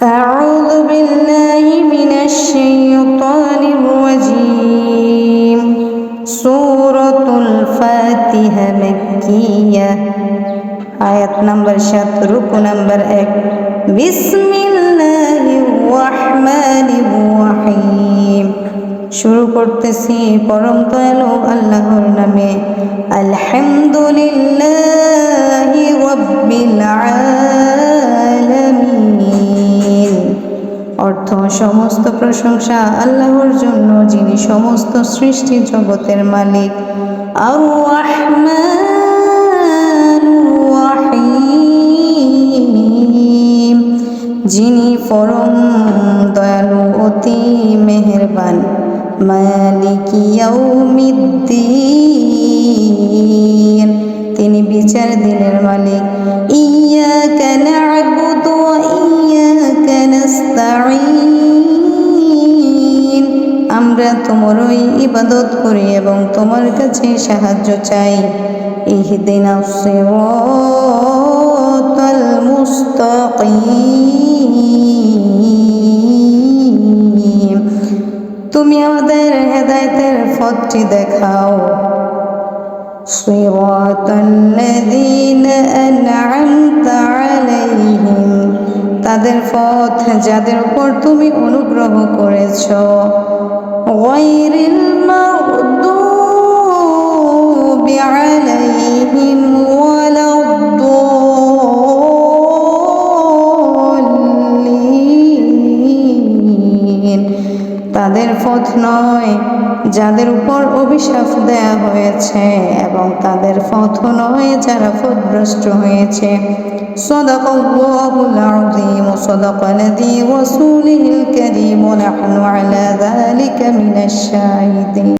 أعوذ بالله من الشيطان الرجيم سورة الفاتحة مكية آيات نمبر 7 ركو نمبر 1 بسم الله الرحمن الرحيم শুরু করতেছি পরম দয়ালু আল্লাহর নামে আলহামদুলিল্লাহি রাব্বিল আলামিন। অর্থ সমস্ত প্রশংসা আল্লাহর জন্য, যিনি সমস্ত সৃষ্টি জগতের মালিক। আর রাহমানুর রাহিম, যিনি পরম দয়ালু অতি মেহেরবান। মালিকি ইয়াউমিদ্দিন, তিনি বিচার দিনের মালিক। ইয়্যাকা না'বুদু ওয়া ইয়্যাকা নাস্তাঈন, আমরা তোমারই ইবাদত করি এবং তোমার কাছে সাহায্য চাই। ইহদিনাস সিরাতাল মুস্তাকিম, তুমি আমাদের হেদায়েতের পথটি দেখাও। সিরাতাল্লাযীনা আন'আমতা আলাইহিম, তাদের পথ যাদের উপর তুমি অনুগ্রহ করেছো। গায়রিল মাগদুবি আলাইহিম ওয়ালাদ-দাল্লিন, তাদের পথ নয় যাদের উপর অভিশাপ দেয়া হয়েছে, এবং তাদের পথ নয় যারা পথভ্রষ্ট হয়েছে। সাদাকাল্লাহুল আযীম ওয়া সাদাকা নবী রাসূলিল কারীম ওয়া নাহনু আলা যালিকা মিনাশ শাহিদিন।